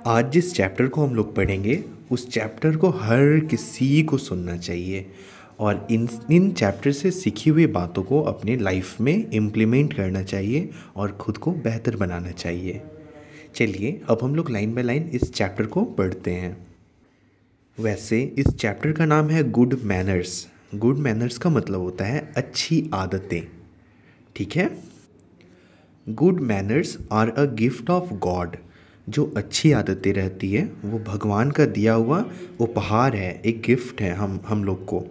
आज जिस चैप्टर को हम लोग पढ़ेंगे उस चैप्टर को हर किसी को सुनना चाहिए और इन इन चैप्टर से सीखी हुई बातों को अपने लाइफ में इम्प्लीमेंट करना चाहिए और ख़ुद को बेहतर बनाना चाहिए। चलिए अब हम लोग लाइन बाय लाइन इस चैप्टर को पढ़ते हैं। वैसे इस चैप्टर का नाम है गुड मैनर्स। गुड मैनर्स का मतलब होता है अच्छी आदतें। ठीक है। Good manners are a gift of God. जो अच्छी आदतें रहती है वो भगवान का दिया हुआ उपहार है, एक गिफ्ट है हम लोग को।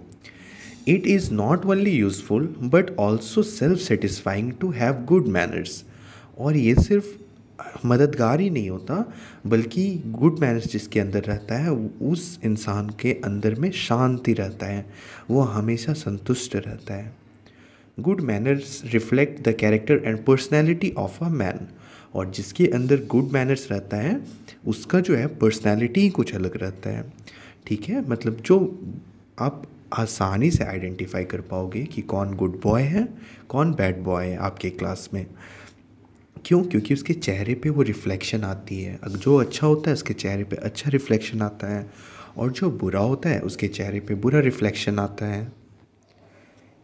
It is not only useful but also self satisfying to have good manners. और ये सिर्फ मददगार ही नहीं होता बल्कि गुड मैनर्स जिसके अंदर रहता है उस इंसान के अंदर में शांति रहता है, वो हमेशा संतुष्ट रहता है। Good manners reflect the character and personality of a man. और जिसके अंदर गुड मैनर्स रहता है उसका जो है पर्सनैलिटी ही कुछ अलग रहता है। ठीक है, मतलब जो आप आसानी से आइडेंटिफाई कर पाओगे कि कौन गुड बॉय है कौन बैड बॉय है आपके क्लास में। क्यों? क्योंकि उसके चेहरे पे वो रिफ्लेक्शन आती है। अगर जो अच्छा होता है उसके चेहरे पे अच्छा रिफ्लेक्शन आता है और जो बुरा होता है उसके चेहरे पे बुरा रिफ्लेक्शन आता है।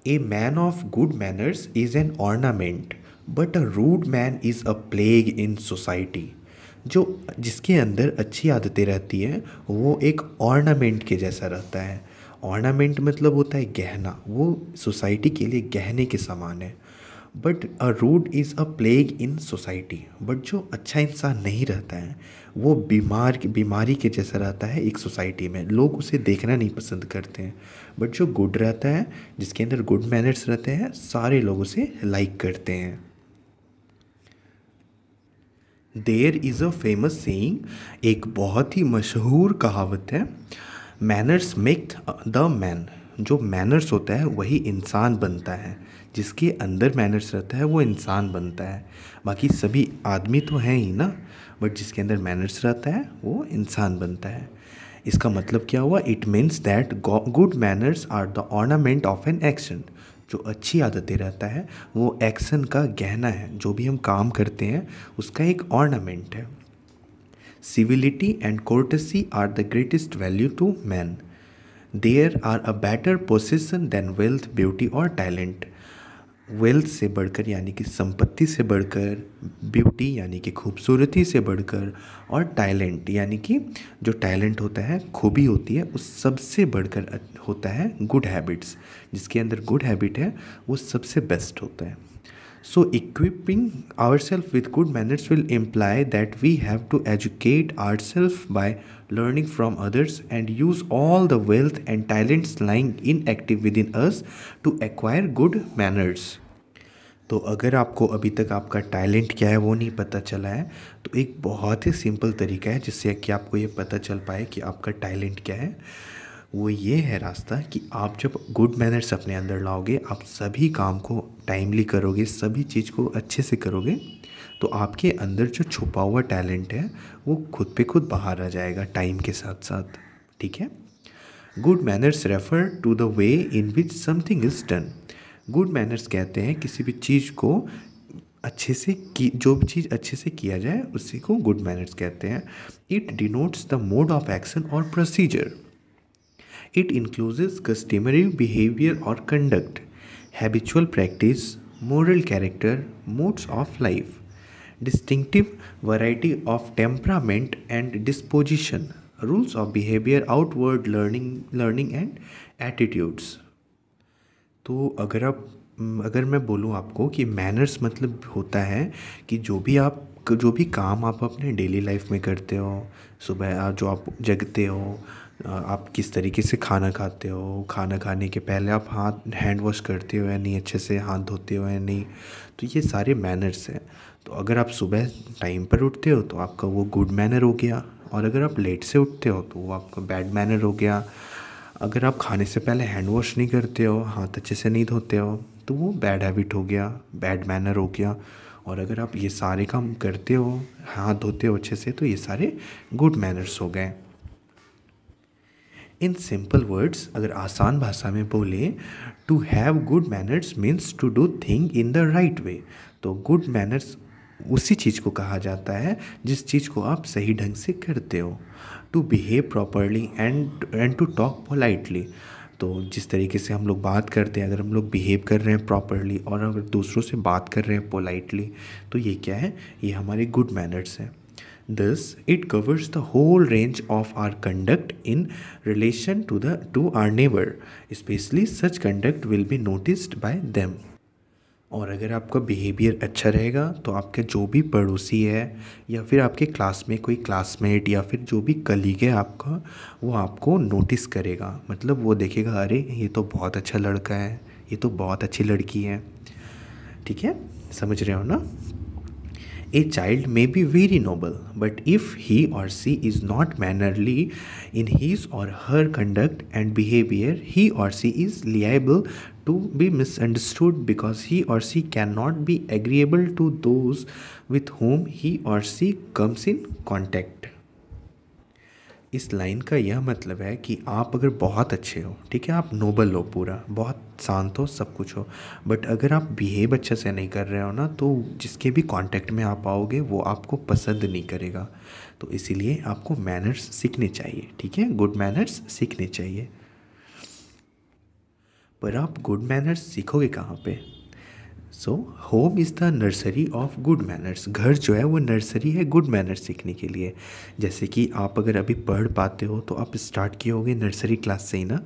A man of good manners is an ornament, but a rude man is a plague in society. जो जिसके अंदर अच्छी आदतें रहती हैं वो एक ऑर्नामेंट के जैसा रहता है। ऑर्नामेंट मतलब होता है गहना, वो सोसाइटी के लिए गहने के समान है। But a rude is a plague in society. बट जो अच्छा इंसान नहीं रहता है वो बीमारी के जैसा रहता है एक सोसाइटी में, लोग उसे देखना नहीं पसंद करते हैं। बट जो गुड रहता है जिसके अंदर गुड मैनर्स रहते हैं सारे लोग उसे लाइक करते हैं। There is a famous saying, एक बहुत ही मशहूर कहावत है, मैनर्स मेक द मैन। जो मैनर्स होता है वही इंसान बनता है। जिसके अंदर मैनर्स रहता है वो इंसान बनता है। बाकी सभी आदमी तो हैं ही ना, बट जिसके अंदर मैनर्स रहता है वो इंसान बनता है। इसका मतलब क्या हुआ? It means that good manners are the ornament of an action. जो अच्छी आदतें रहता है वो एक्शन का गहना है, जो भी हम काम करते हैं उसका एक ऑर्नामेंट है। Civility and courtesy are the greatest value to man. There are a better possession than wealth, beauty or talent. Wealth से बढ़कर यानी कि संपत्ति से बढ़कर, ब्यूटी यानी कि खूबसूरती से बढ़कर, और टैलेंट यानी कि जो टैलेंट होता है, खूबी होती है, उस सबसे बढ़कर होता है गुड हैबिट्स। जिसके अंदर गुड हैबिट है वो सबसे बेस्ट होता है। So, equipping ourselves with good manners will imply that we have to educate ourselves by learning from others and use all the wealth and talents lying inactive within us to acquire good manners. तो अगर आपको अभी तक आपका talent क्या है वो नहीं पता चला है तो एक बहुत ही सिंपल तरीका है जिससे कि आपको ये पता चल पाए कि आपका टैलेंट क्या है। वो ये है रास्ता कि आप जब गुड मैनर्स अपने अंदर लाओगे, आप सभी काम को टाइमली करोगे, सभी चीज़ को अच्छे से करोगे, तो आपके अंदर जो छुपा हुआ टैलेंट है वो खुद पे खुद बाहर आ जाएगा टाइम के साथ साथ। ठीक है। Good manners refer to the way in which something is done. Good manners कहते हैं किसी भी चीज़ को अच्छे से की, जो भी चीज़ अच्छे से किया जाए उसी को गुड मैनर्स कहते हैं। It denotes the mode of action और procedure. It includes customary behavior or conduct, habitual practice, moral character, modes of life, distinctive variety of temperament and disposition, rules of behavior, outward learning and attitudes. तो अगर मैं बोलूँ आपको कि manners मतलब होता है कि जो भी काम आप अपने डेली लाइफ में करते हो, सुबह जो आप जगते हो, आप किस तरीके से खाना खाते हो, खाना खाने के पहले आप हाथ हैंड वॉश करते हो या नहीं, अच्छे से हाथ धोते हो या नहीं, तो ये सारे मैनर्स हैं। तो अगर आप सुबह टाइम पर उठते हो तो आपका वो गुड मैनर हो गया, और अगर आप लेट से उठते हो तो वो आपका बैड मैनर हो गया। अगर आप खाने से पहले हैंड वॉश नहीं करते हो, हाथ अच्छे से नहीं धोते हो, तो वो बैड हैबिट हो गया, बैड मैनर हो गया। और अगर आप ये सारे काम करते हो, हाथ धोते हो अच्छे से, तो ये सारे गुड मैनर्स हो गए। इन सिंपल वर्ड्स, अगर आसान भाषा में बोले, to have good manners means to do thing in the right way. तो गुड मैनर्स उसी चीज़ को कहा जाता है जिस चीज़ को आप सही ढंग से करते हो। To behave properly and to talk politely. तो जिस तरीके से हम लोग बात करते हैं, अगर हम लोग बिहेव कर रहे हैं प्रॉपरली और अगर दूसरों से बात कर रहे हैं पोलाइटली, तो ये क्या है, ये हमारे गुड मैनर्स हैं। Thus, it covers the whole range of our conduct in relation to our neighbor. Especially such conduct will be noticed by them. और अगर आपका बिहेवियर अच्छा रहेगा तो आपका जो भी पड़ोसी है या फिर आपके क्लास में कोई क्लासमेट या फिर जो भी कलीग है आपका, वो आपको नोटिस करेगा। मतलब वो देखेगा, अरे ये तो बहुत अच्छा लड़का है, ये तो बहुत अच्छी लड़की है। ठीक है, समझ रहे हो ना। A child may be very noble, but if he or she is not mannerly in his or her conduct and behavior, he or she is liable to be misunderstood because he or she cannot be agreeable to those with whom he or she comes in contact. इस line का यह मतलब है कि आप अगर बहुत अच्छे हो, ठीक है, आप नोबल हो, पूरा बहुत शांत हो, सब कुछ हो, बट अगर आप बिहेव अच्छे से नहीं कर रहे हो ना, तो जिसके भी कांटेक्ट में आप आओगे वो आपको पसंद नहीं करेगा। तो इसीलिए आपको मैनर्स सीखने चाहिए, ठीक है, गुड मैनर्स सीखने चाहिए। पर आप गुड मैनर्स सीखोगे कहाँ पे? So home is the nursery of good manners. घर जो है वो नर्सरी है गुड मैनर्स सीखने के लिए। जैसे कि आप अगर अभी पढ़ पाते हो तो आप स्टार्ट किए होगे नर्सरी क्लास से ही ना,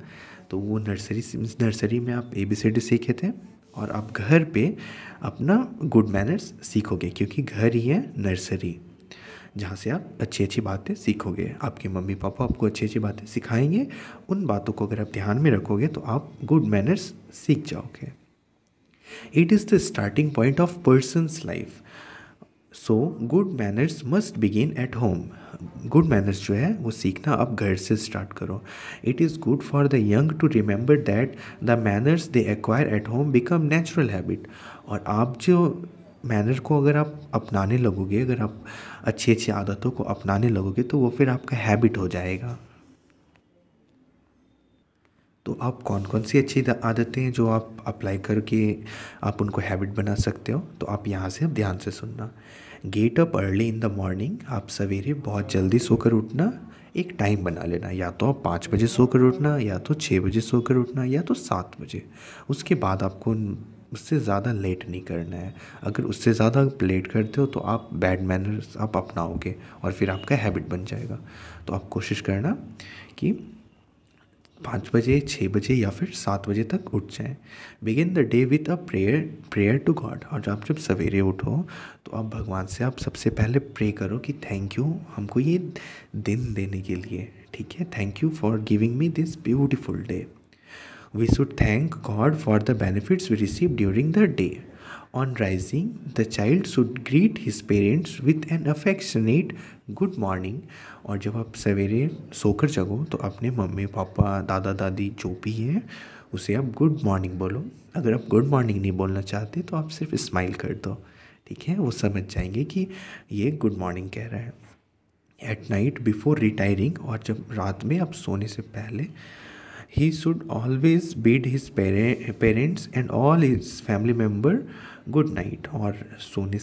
तो वो नर्सरी में आप ABCD सीखे थे, और आप घर पे अपना गुड मैनर्स सीखोगे, क्योंकि घर ही है नर्सरी जहाँ से आप अच्छी अच्छी बातें सीखोगे। आपके मम्मी पापा आपको अच्छी अच्छी बातें सिखाएंगे, उन बातों को अगर आप ध्यान में रखोगे तो आप गुड मैनर्स सीख जाओगे। It is the starting point of person's life. So good manners must begin at home. Good manners जो है वो सीखना आप घर से स्टार्ट करो। It is good for the young to remember that the manners they acquire at home become natural habit. और आप जो मैनर को अगर आप अपनाने लगोगे, अगर आप अच्छी अच्छी आदतों को अपनाने लगोगे, तो वो फिर आपका हैबिट हो जाएगा। तो आप कौन कौन सी अच्छी आदतें हैं जो आप अप्लाई करके आप उनको हैबिट बना सकते हो, तो आप यहाँ से अब ध्यान से सुनना। Get up early in the morning. आप सवेरे बहुत जल्दी सोकर उठना, एक टाइम बना लेना, या तो आप 5 बजे सोकर उठना, या तो 6 बजे सोकर उठना, या तो 7 बजे। उसके बाद आपको उससे ज़्यादा लेट नहीं करना है। अगर उससे ज़्यादा लेट करते हो तो आप बैड मैनर्स आप अपनाओगे और फिर आपका हैबिट बन जाएगा। तो आप कोशिश करना कि 5 बजे, 6 बजे या फिर 7 बजे तक उठ जाएं। Begin the day with a prayer to God. और आप जब सवेरे उठो तो आप भगवान से आप सबसे पहले प्रे करो कि थैंक यू हमको ये दिन देने के लिए, ठीक है, thank you for giving me this beautiful day. We should thank God for the benefits we receive during the day. On rising, the child should greet his parents with an affectionate good morning। और जब आप सवेरे सोकर जगो तो अपने mummy papa दादा दादी जो भी हैं उसे आप गुड मॉर्निंग बोलो। अगर आप गुड मॉर्निंग नहीं बोलना चाहते तो आप सिर्फ स्माइल कर दो, ठीक है, वो समझ जाएंगे कि ये गुड मॉर्निंग कह रहा है। At night before retiring. और जब रात में आप सोने से पहले, he should always bid his parents and all his family member good night. और सोने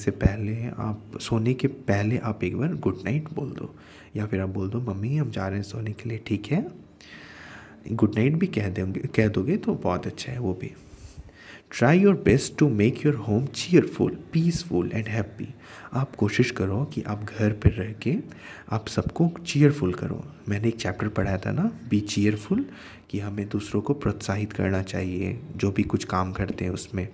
के पहले आप एक बार गुड नाइट बोल दो, या फिर आप बोल दो मम्मी हम जा रहे हैं सोने के लिए, ठीक है। गुड नाइट भी कह दोगे तो बहुत अच्छा है वो भी। Try your best to make your home cheerful, peaceful and happy. आप कोशिश करो कि आप घर पर रह के आप सबको चीयरफुल करो। मैंने एक चैप्टर पढ़ाया था ना, बी चीयरफुल, कि हमें दूसरों को प्रोत्साहित करना चाहिए जो भी कुछ काम करते हैं उसमें।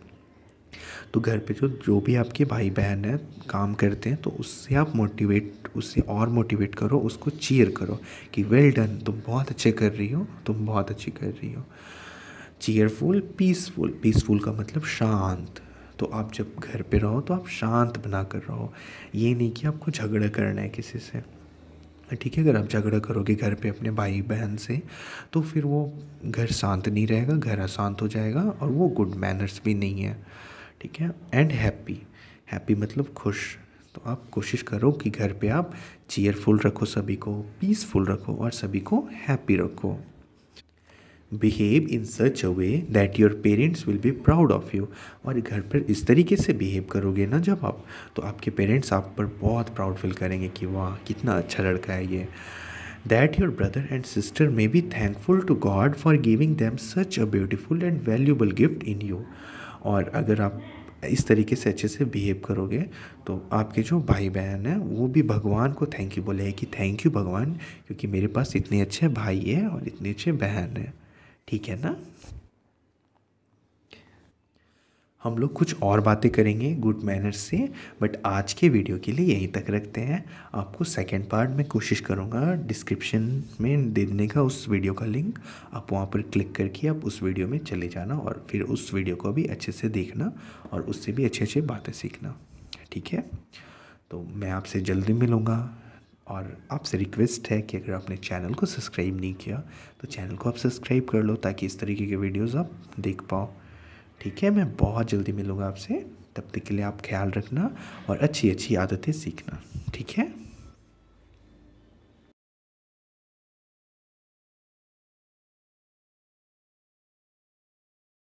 तो घर पे जो भी आपके भाई बहन हैं काम करते हैं, तो उससे आप उससे और मोटिवेट करो, उसको चीयर करो कि वेल डन, तुम बहुत अच्छे कर रही हो, तुम बहुत अच्छी कर रही हो। चीयरफुल, पीसफुल का मतलब शांत। तो आप जब घर पे रहो तो आप शांत बना कर रहो, ये नहीं कि आपको झगड़ा करना है किसी से, ठीक है। अगर आप झगड़ा करोगे घर पे अपने भाई बहन से तो फिर वो घर शांत नहीं रहेगा, घर अशांत हो जाएगा, और वो गुड मैनर्स भी नहीं है, ठीक है। एंड हैप्पी मतलब खुश। तो आप कोशिश करो कि घर पे आप चीयरफुल रखो सभी को, पीसफुल रखो और सभी को हैप्पी रखो। Behave in such a way that your parents will be proud of you. और घर पर इस तरीके से बिहेव करोगे ना जब आप, तो आपके पेरेंट्स आप पर बहुत प्राउड फील करेंगे कि वाह कितना अच्छा लड़का है ये। That your brother and sister may be thankful to God for giving them such a beautiful and valuable gift in you. और अगर आप इस तरीके से अच्छे से बिहेव करोगे तो आपके जो भाई बहन हैं वो भी भगवान को थैंक यू बोलेंगे कि थैंक यू भगवान, क्योंकि मेरे पास इतने अच्छे भाई हैं और इतने अच्छे बहन हैं। ठीक है ना। हम लोग कुछ और बातें करेंगे गुड मैनर्स से, बट आज के वीडियो के लिए यहीं तक रखते हैं। आपको सेकंड पार्ट में कोशिश करूँगा डिस्क्रिप्शन में दे देने का उस वीडियो का लिंक, आप वहाँ पर क्लिक करके आप उस वीडियो में चले जाना और फिर उस वीडियो को भी अच्छे से देखना और उससे भी अच्छे अच्छे बातें सीखना। ठीक है, तो मैं आपसे जल्दी मिलूँगा और आपसे रिक्वेस्ट है कि अगर आपने चैनल को सब्सक्राइब नहीं किया तो चैनल को आप सब्सक्राइब कर लो ताकि इस तरीके के वीडियोज़ आप देख पाओ। ठीक है, मैं बहुत जल्दी मिलूँगा आपसे, तब तक के लिए आप ख्याल रखना और अच्छी अच्छी आदतें सीखना। ठीक है।